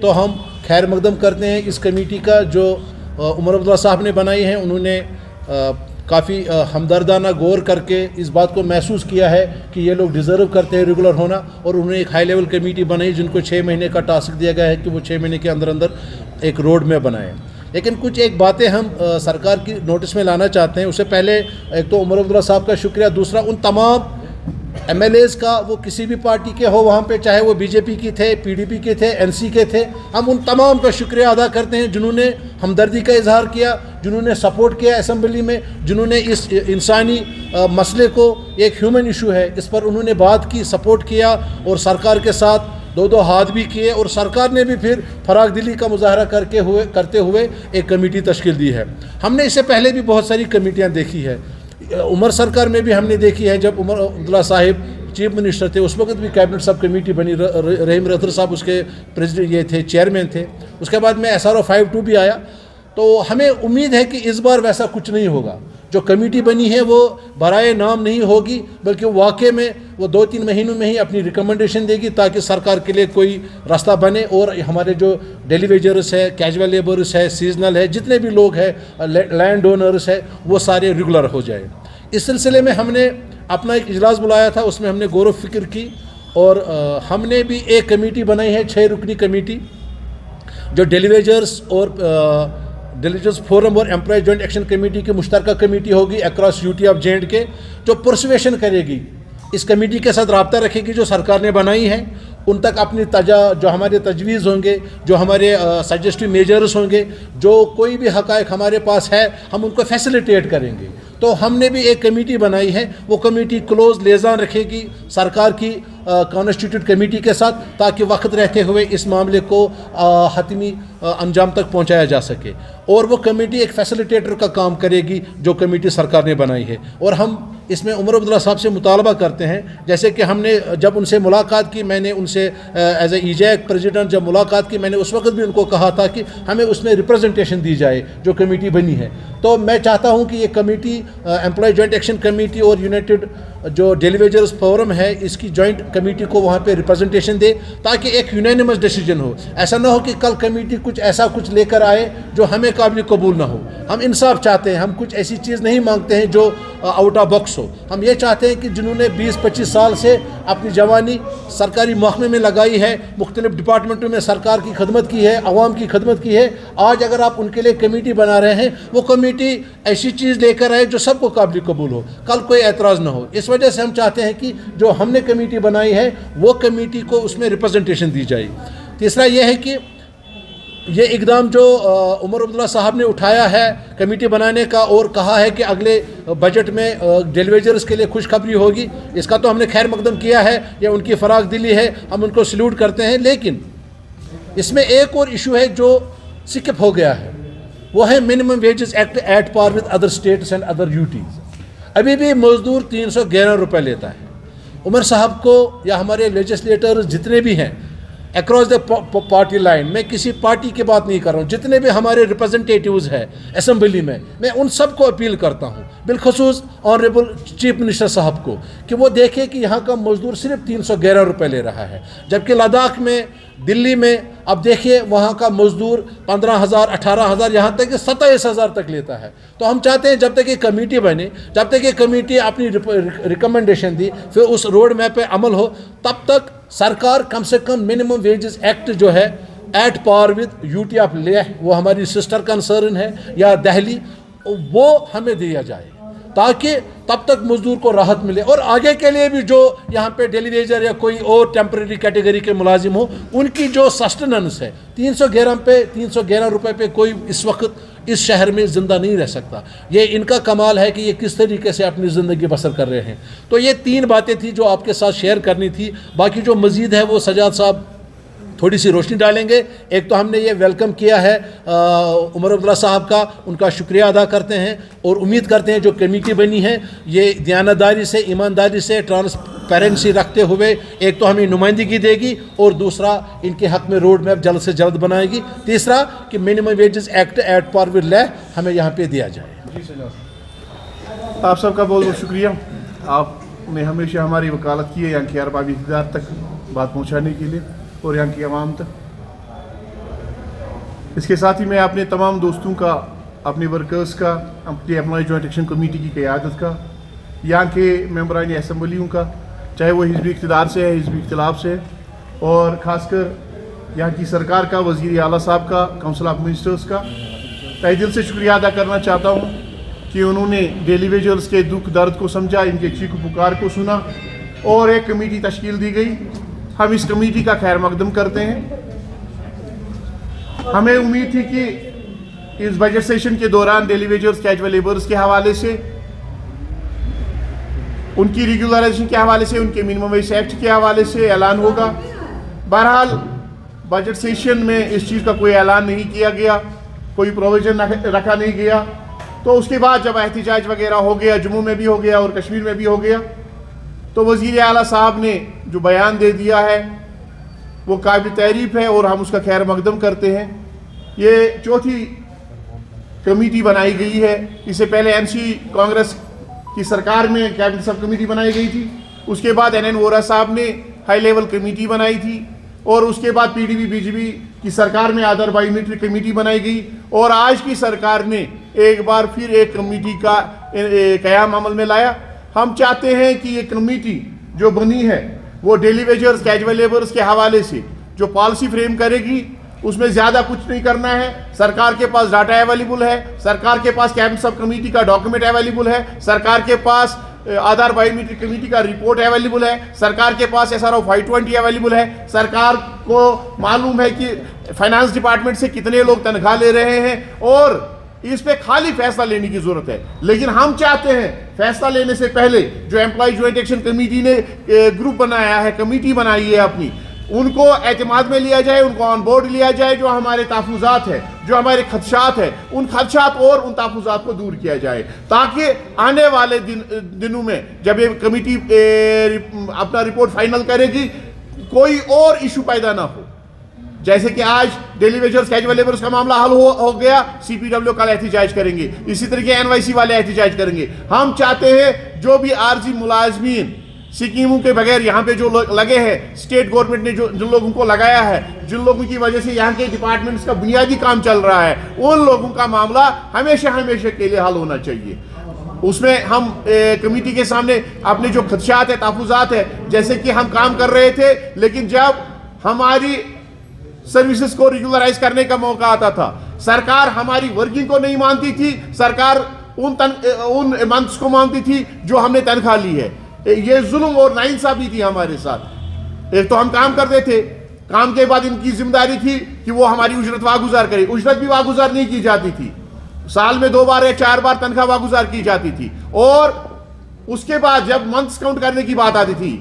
تو ہم خیر مقدم کرتے ہیں اس کمیٹی کا جو عمر عبداللہ صاحب نے بنائی ہے. انہوں نے کافی ہمدردانہ غور کر کے اس بات کو محسوس کیا ہے کہ یہ لوگ ڈیزرو کرتے ہیں ریگولر ہونا, اور انہوں نے ایک ہائی لیول کمیٹی بنائی جن کو 6 مہینے کا ٹاسک دیا گیا ہے کہ وہ 6 مہینے کے اندر ایک روڈ میپ بنائیں. لیکن کچھ ایک باتیں ہم سرکار کی نوٹس میں لانا چاہتے ہیں. اس سے پہلے ایک تو عمر عبداللہ صاحب کا شکریہ, دوسرا ان تمام ایم ایل ایز کا, وہ کسی بھی پارٹی کے ہو وہاں پہ, چاہے وہ بی جے پی کی تھے, پی ڈی پی کے تھے, این سی کے تھے, ہم ان تمام کا شکریہ ادا کرتے ہیں جنہوں نے ہمدردی کا اظہار کیا, جنہوں نے سپورٹ کیا اسمبلی میں, جنہوں نے اس انسانی مسئلے کو, ایک ہیومن ایشو ہے, اس پر انہوں نے بات کی, سپورٹ کیا اور سرکار کے ساتھ دو ہاتھ بھی کیے, اور سرکار نے بھی پھر فراغ دلی کا مظاہرہ کرتے ہوئے ایک کمیٹی تشکیل دی ہے. ہم نے اس سے پہلے بھی بہت ساری کمیٹیاں دیکھی ہے. عمر سرکار میں بھی ہم نے دیکھی ہے, جب عمر عبداللہ صاحب چیف منسٹر تھے اس وقت بھی کیبنٹ سب کمیٹی بنی, رحیم رتھر صاحب اس کے پریزیڈنٹ یہ تھے, چیئرمین تھے. اس کے بعد میں SRO 52 بھی آیا. تو ہمیں امید ہے کہ اس بار ویسا کچھ نہیں ہوگا. جو کمیٹی بنی ہے وہ برائے نام نہیں ہوگی, بلکہ واقع میں وہ 2-3 مہینوں میں ہی اپنی ریکمنڈیشن دے گی تاکہ سرکار کے لیے کوئی راستہ بنے, اور ہمارے جو ڈیلی ویجرس ہے, کیجول لیبرس ہے, سیزنل ہے, جتنے بھی لوگ ہیں, لینڈ ڈونرس ہے, وہ سارے ریگولر ہو جائیں. اس سلسلے میں ہم نے اپنا ایک اجلاس بلایا تھا, اس میں ہم نے غور و فکر کی, اور ہم نے بھی ایک کمیٹی بنائی ہے, 6 رکنی کمیٹی, جو ڈیلی ویجرس اور ڈیلیجنس فورم اور امپلائی جوائنٹ ایکشن کمیٹی کی مشترکہ کمیٹی ہوگی across you T of J and کے, جو پرسویشن کرے گی, اس کمیٹی کے ساتھ رابطہ رکھے گی جو سرکار نے بنائی ہے, ان تک اپنی جو ہمارے تجویز ہوں گے, جو ہمارے سجیسٹو میجرز ہوں گے, جو کوئی بھی حقائق ہمارے پاس ہے, ہم ان کو فیسیلیٹیٹ کریں گے. تو ہم نے بھی ایک کمیٹی بنائی ہے, وہ کمیٹی کلوز لیزان رکھے گی سرکار کی کانسٹیٹیوٹ کمیٹی کے ساتھ, تاکہ وقت رہتے ہوئے اس معاملے کو حتمی انجام تک پہنچایا جا سکے. اور وہ کمیٹی ایک فیسیلیٹیٹر کا کام کرے گی جو کمیٹی سرکار نے بنائی ہے. اور ہم اس میں عمر عبداللہ صاحب سے مطالبہ کرتے ہیں, جیسے کہ ہم نے جب ان سے ملاقات کی, میں نے ان سے ایز اے ایجیک پریزیڈنٹ جب ملاقات کی, میں نے اس وقت بھی ان کو کہا تھا کہ ہمیں اس میں ریپرزنٹیشن دی جائے جو کمیٹی بنی ہے. تو میں چاہتا ہوں کہ یہ committee employee joint action committee اور یونائٹڈ جو ڈیلی ویجرز فورم ہے, اس کی جوائنٹ کمیٹی کو وہاں پہ ریپرزنٹیشن دے, تاکہ ایک یونینیمس ڈیسیجن ہو. ایسا نہ ہو کہ کل کمیٹی کچھ لے کر آئے جو ہمیں قابل قبول نہ ہو. ہم انصاف چاہتے ہیں, ہم کچھ ایسی چیز نہیں مانگتے ہیں جو آؤٹ آف باکس ہو. ہم یہ چاہتے ہیں کہ جنہوں نے 20-25 سال سے اپنی جوانی سرکاری محکمے میں لگائی ہے, مختلف ڈپارٹمنٹوں میں سرکار کی خدمت کی ہے, عوام کی خدمت کی ہے, آج اگر آپ ان کے لیے کمیٹی بنا رہے ہیں, وہ کمیٹی ایسی چیز لے کر آئے جو سب کو قابل قبول ہو, کل کوئی اعتراض نہ ہو. اس وجہ سے ہم چاہتے ہیں کہ جو ہم نے کمیٹی بنائی ہے وہ کمیٹی کو اس میں ریپرزنٹیشن دی جائے. تیسرا یہ ہے کہ یہ اقدام جو عمر عبداللہ صاحب نے اٹھایا ہے کمیٹی بنانے کا, اور کہا ہے کہ اگلے بجٹ میں ڈیلی ویجرز کے لیے خوشخبری ہوگی, اس کا تو ہم نے خیر مقدم کیا ہے, یہ ان کی فراغ دلی ہے, ہم ان کو سلیوٹ کرتے ہیں. لیکن اس میں ایک اور ایشو ہے جو سکپ ہو گیا ہے, وہ ہے minimum wages act at par with other states and other UTs. ابھی بھی مزدور 311 روپے لیتا ہے. عمر صاحب کو یا ہمارے لیجسلیٹرز جتنے بھی ہیں اکراس دا پارٹی لائن, میں کسی پارٹی کی بات نہیں کر رہا ہوں, جتنے بھی ہمارے ریپرزنٹیٹیوز ہیں اسمبلی میں ان سب کو اپیل کرتا ہوں, بالخصوص آنریبل چیف منسٹر صاحب کو, کہ وہ دیکھیں کہ یہاں کا مزدور صرف 311 روپے لے رہا ہے, جبکہ لداخ میں, دلی میں اب دیکھیے وہاں کا مزدور 15,000 18,000 یہاں تک کہ 27,000 تک لیتا ہے. تو ہم چاہتے ہیں جب تک یہ کمیٹی بنے, جب تک یہ کمیٹی اپنی ریکمنڈیشن دی, پھر اس روڈ میپ پہ عمل ہو, تب تک سرکار کم سے کم منیمم ویجز ایکٹ جو ہے at par with U T of Leh, وہ ہماری سسٹر کنسرن ہے, یا دہلی, وہ ہمیں دیا جائے, تاکہ تب تک مزدور کو راحت ملے. اور آگے کے لیے بھی جو یہاں پہ ڈیلی ویجر یا کوئی اور ٹیمپریری کیٹیگری کے ملازم ہو, ان کی جو سسٹننس ہے 311 روپے پہ کوئی اس وقت اس شہر میں زندہ نہیں رہ سکتا. یہ ان کا کمال ہے کہ یہ کس طریقے سے اپنی زندگی بسر کر رہے ہیں. تو یہ 3 باتیں تھیں جو آپ کے ساتھ شیئر کرنی تھی. باقی جو مزید ہے وہ سجاد صاحب تھوڑی سی روشنی ڈالیں گے. ایک تو ہم نے یہ ویلکم کیا ہے عمر عبداللہ صاحب کا, ان کا شکریہ ادا کرتے ہیں, اور امید کرتے ہیں جو کمیٹی بنی ہے یہ دیانتداری سے, ایمانداری سے, ٹرانسپیرنسی رکھتے ہوئے ایک تو ہمیں نمائندگی دے گی, اور دوسرا ان کے حق میں روڈ میپ جلد سے جلد بنائے گی. تیسرا کہ minimum wages act at par with law ہمیں یہاں پہ دیا جائے. آپ سب کا بہت بہت شکریہ. آپ نے ہمیشہ ہماری وکالت کی ہے یہاں کی اربابی اقتدار تک بات پہنچانے کے لیے اور یہاں کی عوام تک. इसके साथ ही मैं अपने तमाम दोस्तों का, अपने वर्कर्स का, अपनी एम्प्लॉय जॉइंट एक्शन कमेटी की क़यादत का, यहाँ के मेंबरान असम्बलियों का, चाहे वो हिज़्ब इक़्तिदार से है, हिज़्ब इख्तिलाफ से है, और ख़ासकर यहाँ की सरकार का, वज़ीर आला साहब का, काउंसिल ऑफ मिनिस्टर्स का तहे दिल से शुक्रिया अदा करना चाहता हूँ कि उन्होंने डेली वेजर्स के दुख दर्द को समझा, इनके चीख पुकार को सुना और एक कमेटी तश्कील दी गई। हम इस कमेटी का खैर मकदम करते हैं। हमें उम्मीद थी कि इस बजट सेशन के दौरान डेली वेजर्स, कैजुअल लेबर्स के हवाले से, उनकी रेगुलराइजेशन के हवाले से, उनके मिनिमम वेज एक्ट के हवाले से ऐलान होगा। बहरहाल बजट सेशन में इस चीज़ का कोई ऐलान नहीं किया गया, कोई प्रोविजन रखा नहीं गया। तो उसके बाद जब एहतिजाज वगैरह हो गया, जम्मू में भी हो गया और कश्मीर में भी हो गया, तो वज़ीर आला साहब ने जो बयान दे दिया है वो काबिल तारीफ़ है और हम उसका खैर मकदम करते हैं। ये चौथी कमेटी बनाई गई है। इससे पहले एमसी कांग्रेस की सरकार में कैबिनेट सब कमेटी बनाई गई थी, उसके बाद NN वोरा साहब ने हाई लेवल कमेटी बनाई थी, और उसके बाद PDP BJP की सरकार में अदर बायोमेट्रिक कमेटी बनाई गई, और आज की सरकार ने एक बार फिर एक कमेटी का क़याम अमल में लाया। हम चाहते हैं कि ये कमेटी जो बनी है वो डेली वेजर्स, कैजुअल लेबर्स के हवाले से जो पॉलिसी फ्रेम करेगी, उसमें ज़्यादा कुछ नहीं करना है। सरकार के पास डाटा अवेलेबल है, सरकार के पास कैबिनेट सब कमेटी का डॉक्यूमेंट अवेलेबल है, सरकार के पास आधार बायोमेट्रिक कमेटी का रिपोर्ट अवेलेबल है, सरकार के पास SRO 520 अवेलेबल है, सरकार को मालूम है कि फाइनेंस डिपार्टमेंट से कितने लोग तनख्वाह ले रहे हैं, और इस पे खाली फैसला लेने की जरूरत है। लेकिन हम चाहते हैं फैसला लेने से पहले जो एम्प्लॉय जॉइंट एक्शन कमेटी ने ग्रुप बनाया है, कमेटी बनाई है अपनी, उनको एतमाद में लिया जाए, उनको ऑन बोर्ड लिया जाए। जो हमारे तहफ़्फ़ुज़ात है, जो हमारे खदशात है, उन खदशात और उन तहफ़्फ़ुज़ात को दूर किया जाए, ताकि आने वाले दिनों में जब ये कमेटी अपना रिपोर्ट फाइनल करेगी, कोई और इशू पैदा ना हो। जैसे कि आज डेली वेजर्स, कैजुअल लेबर्स का मामला हल हो गया, CPW कल एहतिजाज करेंगे, इसी तरीके NYC वाले एहतिजाज करेंगे। हम चाहते हैं जो भी आर्जी मुलाजमीन स्कीमों के बगैर यहाँ पे जो लगे हैं, स्टेट गवर्नमेंट ने जिन लोगों को लगाया है, जिन लोगों की वजह से यहाँ के डिपार्टमेंट्स का बुनियादी काम चल रहा है, उन लोगों का मामला हमेशा हमेशा के लिए हल होना चाहिए। उसमें हम कमेटी के सामने अपने जो खदशात है, तहफ़्फ़ुज़ात है, जैसे कि हम काम कर रहे थे, लेकिन जब हमारी सर्विसेज को रेगुलराइज करने का मौका आता था, सरकार हमारी वर्किंग को नहीं मानती थी, सरकार उन मंथ्स को मानती थी जो हमने तनख्वाह ली है। ये जुल्म और नाइंसाफी थी हमारे साथ। एक तो हम काम करते थे, काम के बाद इनकी जिम्मेदारी थी कि वो हमारी उजरत वागुजार करे, उजरत भी वागुजार नहीं की जाती थी, साल में 2 बार या 4 बार तनख्वाह वागुजार की जाती थी। और उसके बाद जब मंथ्स काउंट करने की बात आती थी,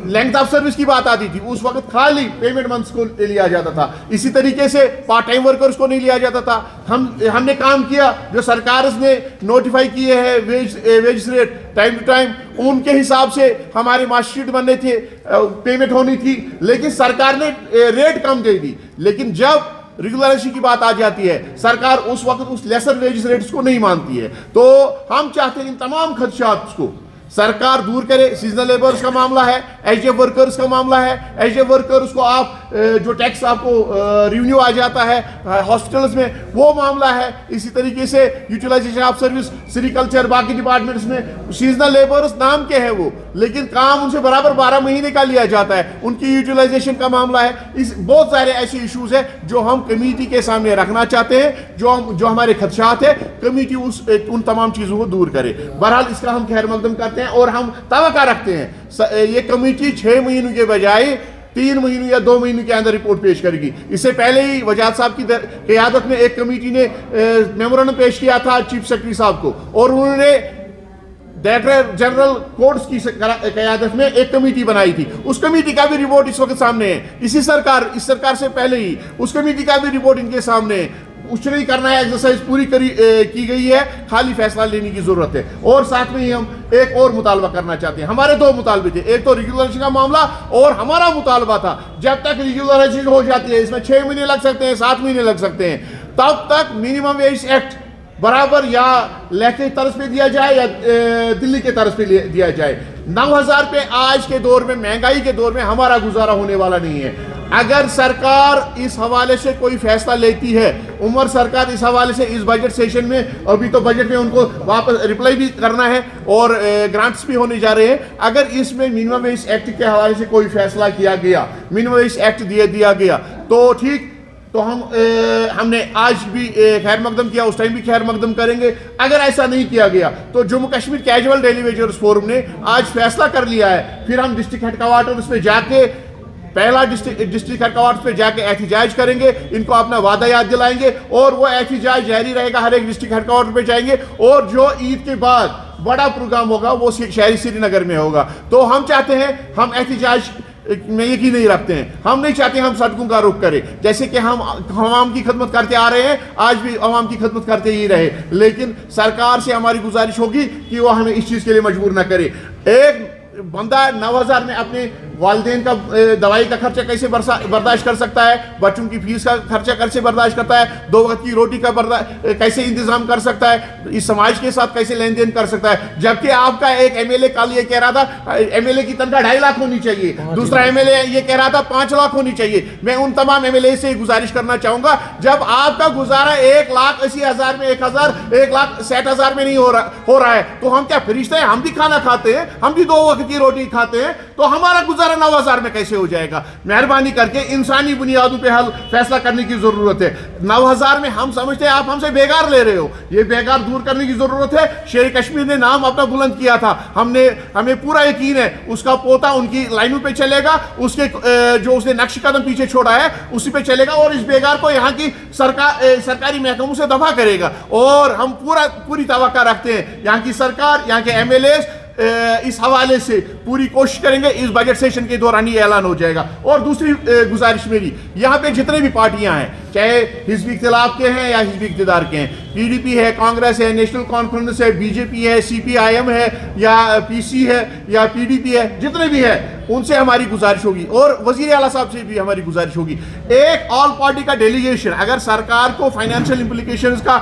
लेंथ ऑफ सर्विस की बात आती थी, उस वक्त खाली पेमेंट मंथ्स को लिया जाता था। इसी तरीके से पार्ट टाइम वर्कर्स को नहीं लिया जाता था। हमने काम किया, जो सरकार ने नोटिफाई किए हैं wage rate time to time, उनके हिसाब से हमारे मार्कशीट बनने थे, पेमेंट होनी थी, लेकिन सरकार ने रेट कम दे दी। लेकिन जब रेगुलराइजेशन की बात आ जाती है, सरकार उस वक्त उस लेसर वेज रेट्स को नहीं मानती है। तो हम चाहते हैं इन तमाम खदशात को सरकार दूर करे। सीजनल लेबर्स का मामला है, HF वर्कर्स का मामला है, HF वर्कर्स को आप जो टैक्स आपको रिवेन्यू आ जाता है हॉस्पिटल्स में, वो मामला है। इसी तरीके से यूटिलाइजेशन ऑफ सर्विस, सेरिकल्चर, बाकी डिपार्टमेंट्स में सीजनल लेबर्स नाम के हैं वो, लेकिन काम उनसे बराबर 12 महीने का लिया जाता है, उनकी यूटिलाइजेशन का मामला है। इस बहुत सारे ऐसे इशूज है जो हम कमेटी के सामने रखना चाहते हैं, जो हमारे खदशात है, कमेटी उन तमाम चीज़ों को दूर करे। बहरहाल इसका हम खैर मकदम करते हैं और हम तवक्का रखते हैं ये कमेटी 6 महीनों के बजाय 3 महीनों या 2 महीनों के अंदर रिपोर्ट पेश करेगी। इससे पहले ही वजाद साहब की क़यादत में एक कमेटी ने मेमोरेंडम पेश किया था चीफ सेक्रेटरी साहब को, और उन्होंने डायरेक्टर जनरल कोर्ट्स की क़यादत में एक कमेटी बनाई थी। उस कमेटी का भी रिपोर्ट इस वक्त सामने है। इस सरकार से पहले ही उस कमेटी का भी रिपोर्ट इनके सामने है। कुछ नहीं करना है, एक्सरसाइज पूरी की गई है, खाली फैसला लेने की जरूरत है। और साथ में ही हम एक और मुतालबा करना चाहते हैं। हमारे 2 मुतालबे थे, एक तो रेगुलराइजेशन का मामला, और हमारा मुतालबा था जब तक रेगुलराइजेशन हो जाती है, इसमें 6 महीने लग सकते हैं, 7 महीने लग सकते हैं, तब तक मिनिमम वेज एक्ट बराबर या लेह की तरफ पे दिया जाए या दिल्ली के तरफ पे दिया जाए। 9,000 पे आज के दौर में, महंगाई के दौर में हमारा गुजारा होने वाला नहीं है। अगर सरकार इस हवाले से कोई फैसला लेती है, उमर सरकार इस हवाले से इस बजट सेशन में, अभी तो बजट में उनको वापस रिप्लाई भी करना है और ग्रांट्स भी होने जा रहे हैं, अगर इसमें मिनिमम वेज एक्ट के हवाले से कोई फैसला किया गया, मिनिमम वेज एक्ट दिया गया तो ठीक, तो हमने आज भी खैर मकदम किया, उस टाइम भी खैर मकदम करेंगे। अगर ऐसा नहीं किया गया तो Jammu Kashmir casual daily wagers forum ने आज फैसला कर लिया है, फिर हम डिस्ट्रिक्ट हेडक्वार्टर्स पे जाके, पहला डिस्ट्रिक्ट हेडक्वार्टर्स पे जाके एहतिजाज करेंगे, इनको अपना वादा याद दिलाएंगे और वो एहतिजाज जारी रहेगा, हर एक डिस्ट्रिक्ट हेडक्वार्टर पे जाएंगे और जो ईद के बाद बड़ा प्रोग्राम होगा वो शहरी श्रीनगर में होगा। तो हम चाहते हैं, हम एहतिजाज में यकीन नहीं रखते हैं, हम नहीं चाहते हम सड़कों का रुख करें, जैसे कि हम अवाम की खिदमत करते आ रहे हैं, आज भी अवाम की खिदमत करते ही रहे, लेकिन सरकार से हमारी गुजारिश होगी कि वो हमें इस चीज़ के लिए मजबूर ना करे। एक बंदा 9,000 में अपने वालिदैन का दवाई का खर्चा कैसे बर्दाश्त कर सकता है, बच्चों की फीस का खर्चा कैसे बर्दाश्त करता है, 2 वक्त की रोटी का कैसे इंतजाम कर सकता है, इस समाज के साथ कैसे लेन देन कर सकता है, जबकि आपका एक एमएलए कल ये कह रहा था एमएलए की तनख्वाह 2.5 लाख होनी चाहिए, दूसरा एमएलए ये कह रहा था 5 लाख होनी चाहिए। मैं उन तमाम एमएलए से गुजारिश करना चाहूंगा, जब आपका गुजारा 1,80,000 में, 1,60,000 में नहीं हो रहा है तो हम क्या फरिश्ते हैं? हम भी खाना खाते हैं, हम भी 2 वक्त की रोटी खाते हैं, तो हमारा गुजारा 9,000 में कैसे हो जाएगा? मेहरबानी करके इंसानी बुनियादों पे फैसला करने की जरूरत है। 9,000 में हम समझते हैं आप हमसे बेगार ले रहे हो, ये बेगार दूर करने की जरूरत है। शेर कश्मीर ने नाम अपना बुलंद किया था, हमें पूरा यकीन है उसका पोता उनकी लाइनों पे चलेगा, उसके जो उसने नक्श कदम पीछे छोड़ा है उसी पे चलेगा और इस बेगार को यहाँ की सरकारी महकमों से दफा करेगा। और हम पूरी तवक्को रखते हैं यहाँ की सरकार, यहाँ के एमएलए इस हवाले से पूरी कोशिश करेंगे, इस बजट सेशन के दौरान ही ऐलान हो जाएगा। और दूसरी गुजारिश मेरी, यहाँ पे जितने भी पार्टियां हैं, चाहे हिज़्ब इख्तिलाफ के हैं या हिज़्ब इक़्तिदार के हैं, पीडीपी है, कांग्रेस है, नेशनल कॉन्फ्रेंस है, बीजेपी है, सीपीआईएम है या पीसी है या पीडीपी है, जितने भी है उनसे हमारी गुजारिश होगी और वज़ीर आला साहब से भी हमारी गुजारिश होगी, एक ऑल पार्टी का डेलीगेशन, अगर सरकार को फाइनेंशियल इम्प्लीकेशंस का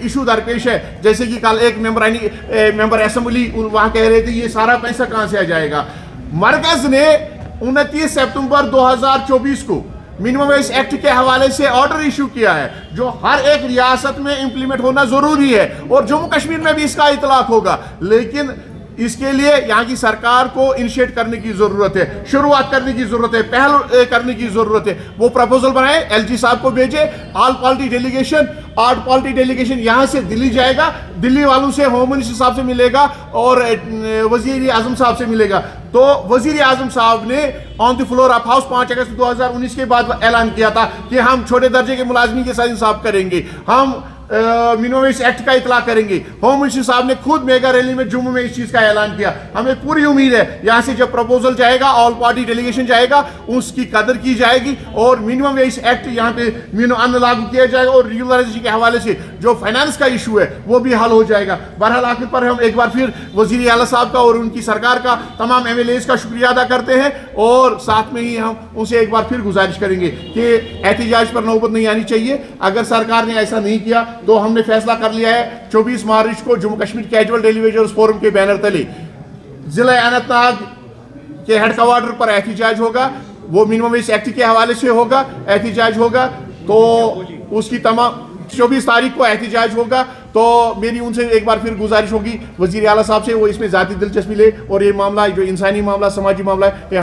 इशू दरपेश है, जैसे कि कल एक मेंबर असेंबली वहाँ कह रहे थे ये सारा पैसा कहाँ से आ जाएगा, मरकज ने 29 सितंबर 2024 को मिनिमम वेज एक्ट के हवाले से ऑर्डर इशू किया है, जो हर एक रियासत में इंप्लीमेंट होना जरूरी है और जम्मू कश्मीर में भी इसका इतलाक होगा, लेकिन इसके लिए यहाँ की सरकार को इनिशिएट करने की जरूरत है, शुरुआत करने की जरूरत है, पहल करने की जरूरत है। वो प्रपोजल बनाए, एलजी साहब को भेजे, all party delegation, 8 party delegation यहाँ से दिल्ली जाएगा, दिल्ली वालों से होम मिनिस्टर साहब से मिलेगा और वजीर आजम साहब से मिलेगा। तो वजीर आजम साहब ने on the floor of house 5 अगस्त 2019 के बाद ऐलान किया था कि हम छोटे दर्जे के मुलाजमीन के साथ इंसाफ करेंगे, हम मिनिमम वेज एक्ट का इतला करेंगे। होम मिनिस्टर साहब ने खुद मेगा रैली में जम्मू में इस चीज का ऐलान किया। हमें पूरी उम्मीद है यहाँ से जब प्रपोजल जाएगा, ऑल पार्टी डेलीगेशन जाएगा, उसकी कदर की जाएगी और मिनिमम वेज एक्ट यहाँ पे अन्न लागू किया जाएगा और रेगुलराइजेशन के हवाले से जो फाइनेंस का इशू है वो भी हल हो जाएगा। बहरहाल आखिर पर हम एक बार फिर वजीर आला साहब का और उनकी सरकार का, तमाम एमएलएज का शुक्रिया अदा करते हैं और साथ में ही हम उनसे एक बार फिर गुजारिश करेंगे कि एहतिजाज पर नौबत नहीं आनी चाहिए। अगर सरकार ने ऐसा नहीं किया तो हमने फैसला कर लिया है 24 मार्च को Jammu Kashmir casual daily wagers forum के बैनर तले जिला अनंतनाग के हेडक्वार्टर पर एहतिजाज होगा। वो मिनिमम वेज एक्ट के हवाले से होगा, एहतिजाज होगा। तो उसकी तमाम 24 तारीख को एहतिजाज होगा। तो मेरी उनसे एक बार फिर गुजारिश होगी वजीर आला साहब से, वो इसमें ज़ाती दिलचस्पी ले और ये मामला जो इंसानी मामला, समाजी मामला है